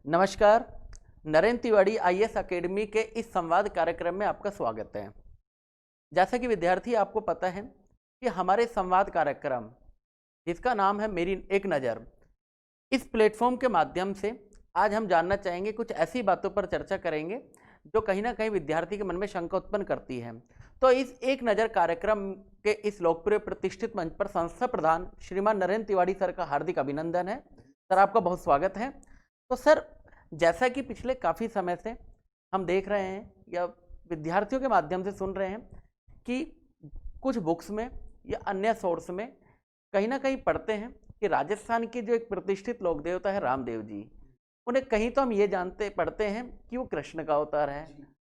नमस्कार। Narendra Tiwari IAS academy के इस संवाद कार्यक्रम में आपका स्वागत है। जैसा कि विद्यार्थी आपको पता है कि हमारे संवाद कार्यक्रम जिसका नाम है मेरी एक नज़र, इस प्लेटफॉर्म के माध्यम से आज हम जानना चाहेंगे, कुछ ऐसी बातों पर चर्चा करेंगे जो कहीं ना कहीं विद्यार्थी के मन में शंका उत्पन्न करती है। तो इस एक नज़र कार्यक्रम के इस लोकप्रिय प्रतिष्ठित मंच पर संस्था प्रधान श्रीमान नरेंद्र तिवारी सर का हार्दिक अभिनंदन है। सर, आपका बहुत स्वागत है। तो सर, जैसा कि पिछले काफ़ी समय से हम देख रहे हैं या विद्यार्थियों के माध्यम से सुन रहे हैं कि कुछ बुक्स में या अन्य सोर्स में कहीं ना कहीं पढ़ते हैं कि राजस्थान के जो एक प्रतिष्ठित लोक देवता है रामदेव जी, उन्हें कहीं तो हम ये जानते पढ़ते हैं कि वो कृष्ण का अवतार है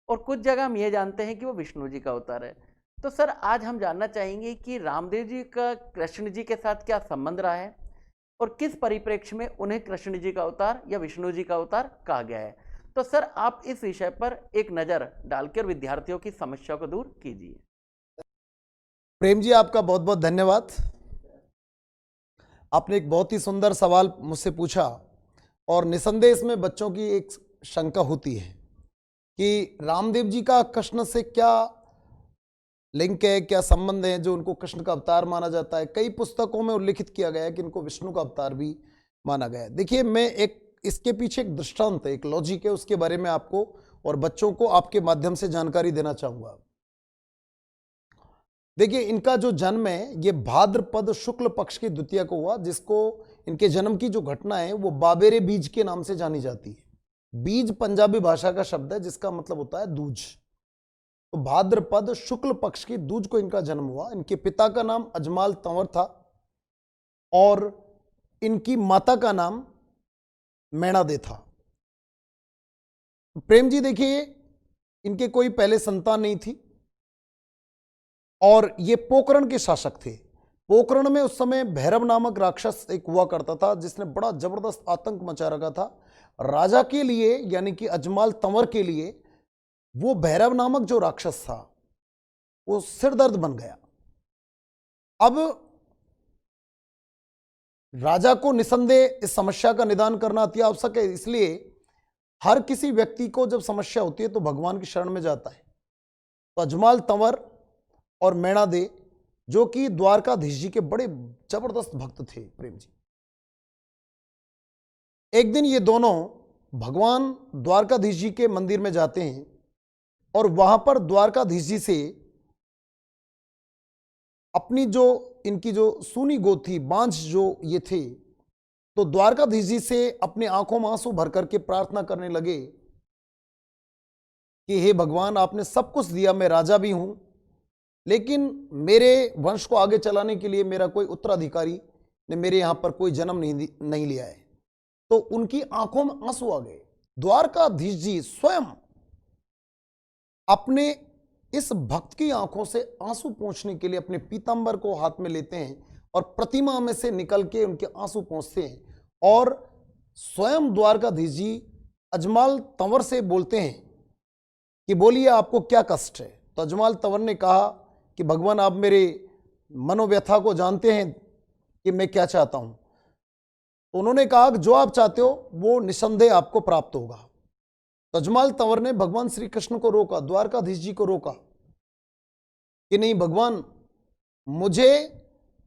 और कुछ जगह हम ये जानते हैं कि वो विष्णु जी का अवतार है। तो सर, आज हम जानना चाहेंगे कि रामदेव जी का कृष्ण जी के साथ क्या संबंध रहा है और किस परिप्रेक्ष्य में उन्हें कृष्ण जी का अवतार या विष्णु जी का अवतार कहा गया है। तो सर, आप इस विषय पर एक नज़र डालकर विद्यार्थियों की समस्या को दूर कीजिए। प्रेम जी, आपका बहुत बहुत धन्यवाद। आपने एक बहुत ही सुंदर सवाल मुझसे पूछा और निसंदेह इसमें बच्चों की एक शंका होती है कि रामदेव जी का कृष्ण से क्या लिंक है, क्या संबंध है जो उनको कृष्ण का अवतार माना जाता है। कई पुस्तकों में उल्लिखित किया गया है कि इनको विष्णु का अवतार भी माना गया है। देखिए, मैं एक इसके पीछे एक दृष्टांत है, एक लॉजिक है, उसके बारे में आपको और बच्चों को आपके माध्यम से जानकारी देना चाहूंगा। देखिए, इनका जो जन्म है ये भाद्रपद शुक्ल पक्ष की द्वितीया को हुआ, जिसको इनके जन्म की जो घटना है वो बाबेरे बीज के नाम से जानी जाती है। बीज पंजाबी भाषा का शब्द है जिसका मतलब होता है दूज। तो भाद्रपद शुक्ल पक्ष की दूज को इनका जन्म हुआ। इनके पिता का नाम अजमाल तंवर था और इनकी माता का नाम मैणादे था। प्रेम जी, देखिए, इनके कोई पहले संतान नहीं थी और ये पोकरण के शासक थे। पोकरण में उस समय भैरव नामक राक्षस एक हुआ करता था जिसने बड़ा जबरदस्त आतंक मचा रखा था राजा के लिए, यानी कि अजमाल तंवर के लिए। वो भैरव नामक जो राक्षस था वो सिरदर्द बन गया। अब राजा को निसंदेह इस समस्या का निदान करना अति आवश्यक है, इसलिए हर किसी व्यक्ति को जब समस्या होती है तो भगवान की शरण में जाता है। तो अजमाल तंवर और मैणादे, जो कि द्वारकाधीश जी के बड़े जबरदस्त भक्त थे, प्रेम जी, एक दिन ये दोनों भगवान द्वारकाधीश जी के मंदिर में जाते हैं और वहां पर द्वारकाधीश जी से अपनी जो इनकी जो सूनी गोद थी, बांझ जो ये थे, तो द्वारकाधीश जी से अपनी आंखों में आंसू भर करके प्रार्थना करने लगे कि हे भगवान, आपने सब कुछ दिया, मैं राजा भी हूं, लेकिन मेरे वंश को आगे चलाने के लिए मेरा कोई उत्तराधिकारी ने मेरे यहां पर कोई जन्म नहीं लिया है। तो उनकी आंखों में आंसू आ गए। द्वारकाधीश जी स्वयं अपने इस भक्त की आंखों से आंसू पोंछने के लिए अपने पीतांबर को हाथ में लेते हैं और प्रतिमा में से निकल के उनके आंसू पोंछते हैं और स्वयं द्वारकाधीश जी अजमाल तंवर से बोलते हैं कि बोलिए, आपको क्या कष्ट है। तो अजमाल तंवर ने कहा कि भगवान, आप मेरे मनोव्यथा को जानते हैं कि मैं क्या चाहता हूं। तो उन्होंने कहा कि जो आप चाहते हो वो निसंदेह आपको प्राप्त होगा। तो अजमाल तंवर ने भगवान श्री कृष्ण को रोका, द्वारकाधीश जी को रोका कि नहीं भगवान, मुझे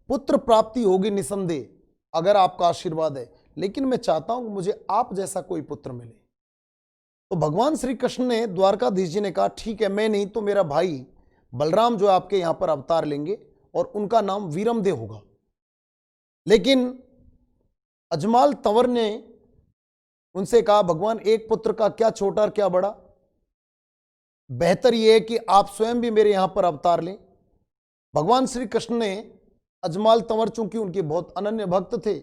पुत्र प्राप्ति होगी निसंदेह, अगर आपका आशीर्वाद है, लेकिन मैं चाहता हूं कि मुझे आप जैसा कोई पुत्र मिले। तो भगवान श्री कृष्ण ने, द्वारकाधीश जी ने कहा, ठीक है, मैं नहीं तो मेरा भाई बलराम जो आपके यहां पर अवतार लेंगे और उनका नाम वीरमदेव होगा। लेकिन अजमाल तंवर ने उनसे कहा, भगवान, एक पुत्र का क्या छोटा और क्या बड़ा, बेहतर यह है कि आप स्वयं भी मेरे यहां पर अवतार लें। भगवान श्री कृष्ण ने अजमाल तंवर, चूंकि उनके बहुत अनन्य भक्त थे,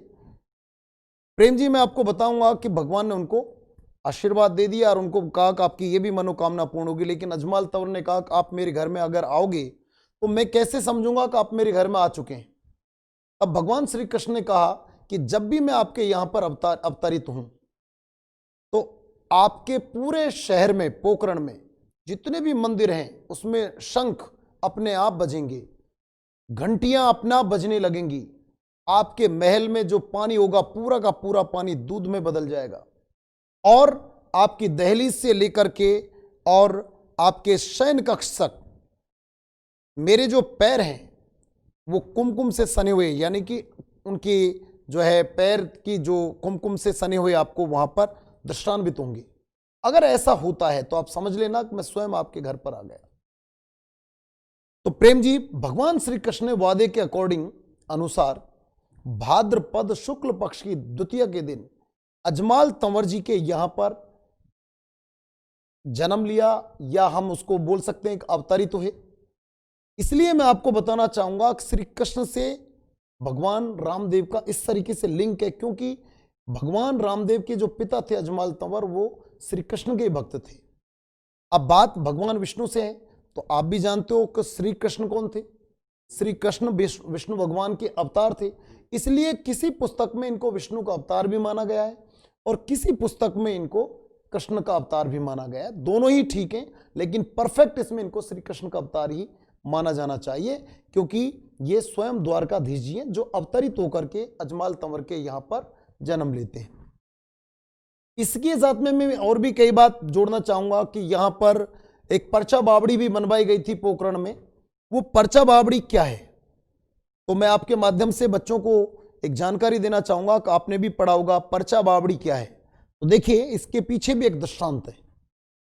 प्रेम जी, मैं आपको बताऊंगा कि भगवान ने उनको आशीर्वाद दे दिया और उनको कहा कि आपकी ये भी मनोकामना पूर्ण होगी। लेकिन अजमाल तंवर ने कहा कि आप मेरे घर में अगर आओगे तो मैं कैसे समझूंगा कि आप मेरे घर में आ चुके हैं। अब भगवान श्री कृष्ण ने कहा कि जब भी मैं आपके यहां पर अवतरित हूं तो आपके पूरे शहर में, पोकरण में जितने भी मंदिर हैं उसमें शंख अपने आप बजेंगे, घंटियां अपना बजने लगेंगी, आपके महल में जो पानी होगा पूरा का पूरा पानी दूध में बदल जाएगा और आपकी दहलीज से लेकर के और आपके शयन कक्ष तक मेरे जो पैर हैं वो कुमकुम से सने हुए, यानी कि उनकी जो है पैर की जो कुमकुम से सने हुए आपको वहां पर दृष्टान्वित होंगे। अगर ऐसा होता है तो आप समझ लेना कि मैं स्वयं आपके घर पर आ गया। तो प्रेम जी, भगवान श्री कृष्ण ने वादे के अकॉर्डिंग अनुसार भाद्रपद शुक्ल पक्ष की द्वितीया के दिन अजमाल तंवर जी के यहां पर जन्म लिया, या हम उसको बोल सकते हैं एक अवतरित हुए। इसलिए मैं आपको बताना चाहूंगा कि श्री कृष्ण से भगवान रामदेव का इस तरीके से लिंक है, क्योंकि भगवान रामदेव के जो पिता थे अजमाल तंवर, वो श्री कृष्ण के भक्त थे। अब बात भगवान विष्णु से है, तो आप भी जानते हो कि श्री कृष्ण कौन थे। श्री कृष्ण विष्णु भगवान के अवतार थे। इसलिए किसी पुस्तक में इनको विष्णु का अवतार भी माना गया है और किसी पुस्तक में इनको कृष्ण का अवतार भी माना गया है। दोनों ही ठीक हैं, लेकिन परफेक्ट इसमें इनको श्री कृष्ण का अवतार ही माना जाना चाहिए, क्योंकि ये स्वयं द्वारकाधीश जी हैं जो अवतरित होकर के अजमाल तंवर के यहां पर जन्म लेते हैं। इसके साथ में मैं और भी कई बात जोड़ना चाहूंगा कि यहां पर एक पर्चा बावड़ी भी बनवाई गई थी पोखरण में। वो पर्चा बावड़ी क्या है, तो मैं आपके माध्यम से बच्चों को एक जानकारी देना चाहूंगा कि आपने भी पढ़ा होगा पर्चा बावड़ी क्या है। तो देखिए, इसके पीछे भी एक दृष्टांत है।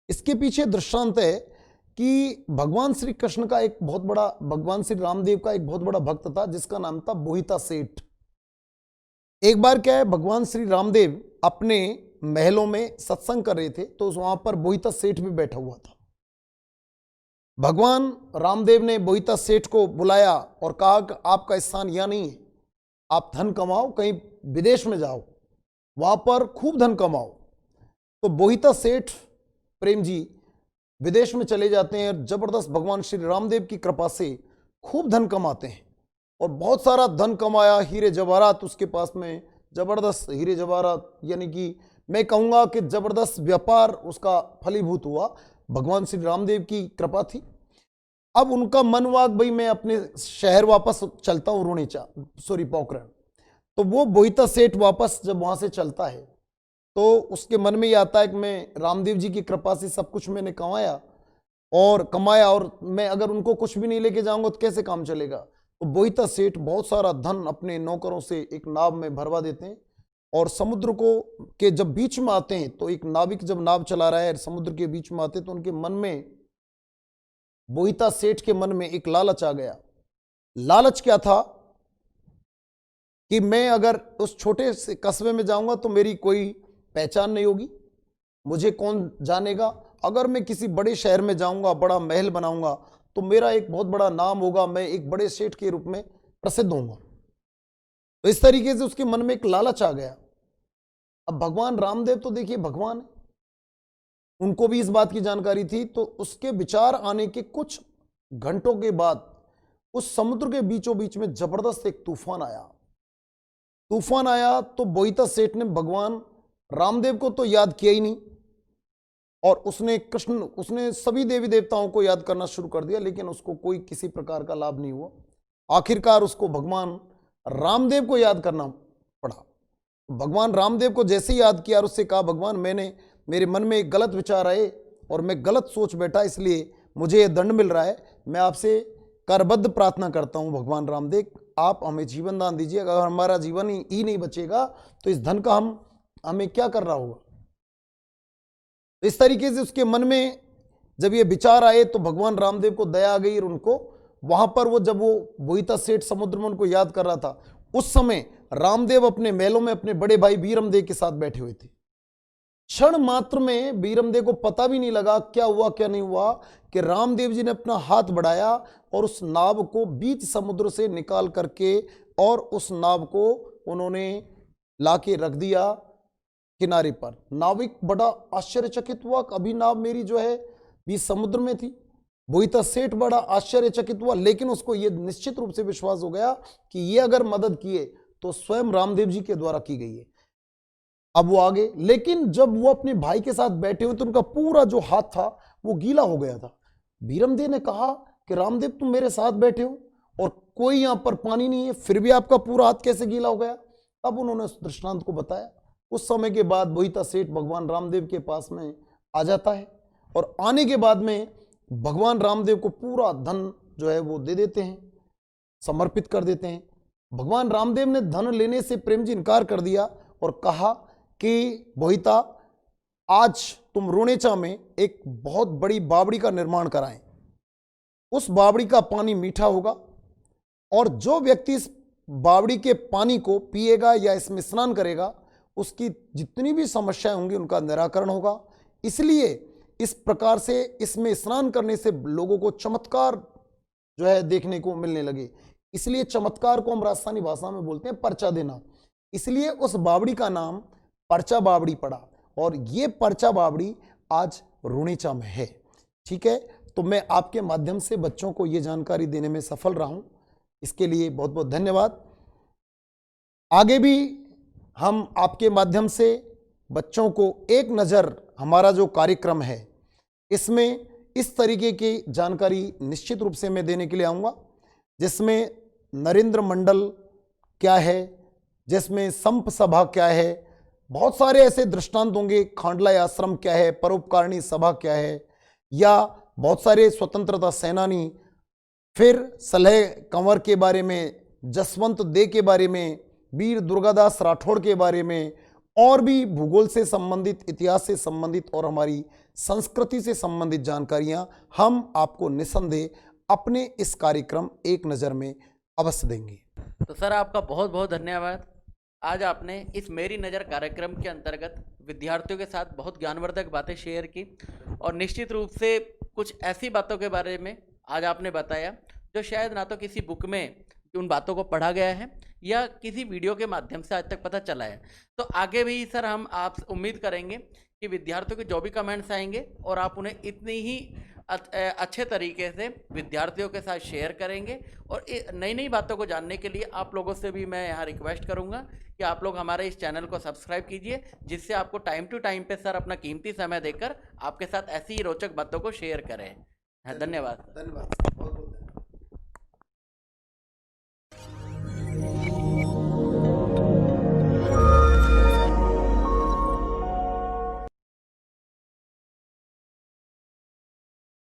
इसके पीछे दृष्टांत है कि भगवान श्री कृष्ण का एक बहुत बड़ा, भगवान श्री रामदेव का एक बहुत बड़ा भक्त था जिसका नाम था बोहिता सेठ। एक बार क्या है, भगवान श्री रामदेव अपने महलों में सत्संग कर रहे थे, तो वहां पर बोहिता सेठ भी बैठा हुआ था। भगवान रामदेव ने बोहिता सेठ को बुलाया और कहा कि आपका स्थान यहां नहीं है, आप धन कमाओ, कहीं विदेश में जाओ, वहां पर खूब धन कमाओ। तो बोहिता सेठ प्रेम जी विदेश में चले जाते हैं और जबरदस्त भगवान श्री रामदेव की कृपा से खूब धन कमाते हैं और बहुत सारा धन कमाया। हीरे जवाहरात उसके पास में, जबरदस्त हीरे जवाहरात, यानी कि मैं कहूँगा कि जबरदस्त व्यापार उसका फलीभूत हुआ। भगवान श्री रामदेव की कृपा थी। अब उनका मन हुआ भाई मैं अपने शहर वापस चलता हूँ, पोखरण। तो वो बोहिता सेठ वापस जब वहाँ से चलता है तो उसके मन में ये आता है कि मैं रामदेव जी की कृपा से सब कुछ मैंने कमाया और मैं अगर उनको कुछ भी नहीं लेके जाऊंगा तो कैसे काम चलेगा। तो बोहिता सेठ बहुत सारा धन अपने नौकरों से एक नाव में भरवा देते हैं और समुद्र को के जब बीच में आते हैं, तो एक नाविक जब नाव चला रहा है समुद्र के बीच में आते, तो उनके मन में, बोहिता सेठ के मन में एक लालच आ गया। लालच क्या था कि मैं अगर उस छोटे से कस्बे में जाऊंगा तो मेरी कोई पहचान नहीं होगी, मुझे कौन जानेगा। अगर मैं किसी बड़े शहर में जाऊंगा, बड़ा महल बनाऊंगा, तो मेरा एक बहुत बड़ा नाम होगा, मैं एक बड़े सेठ के रूप में प्रसिद्ध होऊंगा। तो इस तरीके से उसके मन में एक लालच आ गया। अब भगवान रामदेव तो देखिए भगवान है, उनको भी इस बात की जानकारी थी। तो उसके विचार आने के कुछ घंटों के बाद उस समुद्र के बीचों बीच में जबरदस्त एक तूफान आया। तो बोहिता सेठ ने भगवान रामदेव को तो याद किया ही नहीं और उसने सभी देवी देवताओं को याद करना शुरू कर दिया, लेकिन उसको कोई किसी प्रकार का लाभ नहीं हुआ। आखिरकार उसको भगवान रामदेव को याद करना पड़ा। भगवान रामदेव को जैसे ही याद किया और उससे कहा, भगवान मेरे मन में एक गलत विचार आए और मैं गलत सोच बैठा, इसलिए मुझे ये दंड मिल रहा है। मैं आपसे करबद्ध प्रार्थना करता हूं भगवान रामदेव, आप हमें जीवन दान दीजिए। अगर हमारा जीवन ही नहीं बचेगा तो इस धन का हमें क्या करना होगा। तो इस तरीके से उसके मन में जब ये विचार आए तो भगवान रामदेव को दया आ गई और उनको वहां पर जब वो बोहिता सेठ समुद्र में उनको याद कर रहा था, उस समय रामदेव अपने महलों में अपने बड़े भाई बीरमदेव के साथ बैठे हुए थे। क्षण मात्र में बीरमदेव को पता भी नहीं लगा क्या हुआ क्या नहीं हुआ कि रामदेव जी ने अपना हाथ बढ़ाया और उस नाव को बीच समुद्र से निकाल करके और उस नाव को उन्होंने लाके रख दिया किनारे पर। नाविक बड़ा आश्चर्यचकित हुआ, अभी नाव मेरी जो है बीच समुद्र में थी। बोहिता सेठ बड़ा आश्चर्यचकित हुआ, लेकिन उसको यह निश्चित रूप से विश्वास हो गया कि ये अगर मदद किए तो स्वयं रामदेव जी के द्वारा की गई है। अब वो आगे, लेकिन जब वो अपने भाई के साथ बैठे हुए तो उनका पूरा जो हाथ था वो गीला हो गया था। बीरमदेव ने कहा कि रामदेव तुम मेरे साथ बैठे हो और कोई यहां पर पानी नहीं है, फिर भी आपका पूरा हाथ कैसे गीला हो गया। तब उन्होंने उस दृष्टांत को बताया उस समय के बाद बोहिता सेठ भगवान रामदेव के पास में आ जाता है और आने के बाद में भगवान रामदेव को पूरा धन जो है वो दे देते हैं, समर्पित कर देते हैं। भगवान रामदेव ने धन लेने से प्रेम जी इनकार कर दिया और कहा कि बोहिता, आज तुम रोनेचा में एक बहुत बड़ी बावड़ी का निर्माण कराएं। उस बावड़ी का पानी मीठा होगा और जो व्यक्ति इस बावड़ी के पानी को पिएगा या इसमें स्नान करेगा उसकी जितनी भी समस्याएं होंगी उनका निराकरण होगा। इसलिए इस प्रकार से इसमें स्नान करने से लोगों को चमत्कार जो है देखने को मिलने लगे। इसलिए चमत्कार को हम राजस्थानी भाषा में बोलते हैं पर्चा देना। इसलिए उस बावड़ी का नाम पर्चा बावड़ी पड़ा और ये पर्चा बावड़ी आज रूणेचा में है। ठीक है, तो मैं आपके माध्यम से बच्चों को ये जानकारी देने में सफल रहा हूं, इसके लिए बहुत बहुत धन्यवाद। आगे भी हम आपके माध्यम से बच्चों को एक नज़र हमारा जो कार्यक्रम है इसमें इस तरीके की जानकारी निश्चित रूप से मैं देने के लिए आऊँगा, जिसमें नरेंद्र मंडल क्या है, जिसमें संप सभा क्या है, बहुत सारे ऐसे दृष्टांत होंगे, खांडला आश्रम क्या है, परोपकारिणी सभा क्या है, या बहुत सारे स्वतंत्रता सेनानी, फिर सलह कंवर के बारे में, जसवंत दे के बारे में, वीर दुर्गादास राठौड़ के बारे में, और भी भूगोल से संबंधित, इतिहास से संबंधित और हमारी संस्कृति से संबंधित जानकारियां हम आपको निस्संदेह अपने इस कार्यक्रम एक नज़र में अवश्य देंगे। तो सर आपका बहुत बहुत धन्यवाद। आज आपने इस मेरी नज़र कार्यक्रम के अंतर्गत विद्यार्थियों के साथ बहुत ज्ञानवर्धक बातें शेयर की और निश्चित रूप से कुछ ऐसी बातों के बारे में आज आपने बताया जो शायद ना तो किसी बुक में उन बातों को पढ़ा गया है या किसी वीडियो के माध्यम से आज तक पता चला है। तो आगे भी सर हम आप उम्मीद करेंगे कि विद्यार्थियों के जो भी कमेंट्स आएंगे और आप उन्हें इतनी ही अच्छे तरीके से विद्यार्थियों के साथ शेयर करेंगे और नई नई बातों को जानने के लिए आप लोगों से भी मैं यहाँ रिक्वेस्ट करूँगा कि आप लोग हमारे इस चैनल को सब्सक्राइब कीजिए, जिससे आपको टाइम टू टाइम पे सर अपना कीमती समय देकर आपके साथ ऐसी ही रोचक बातों को शेयर करें। धन्यवाद। धन्यवाद।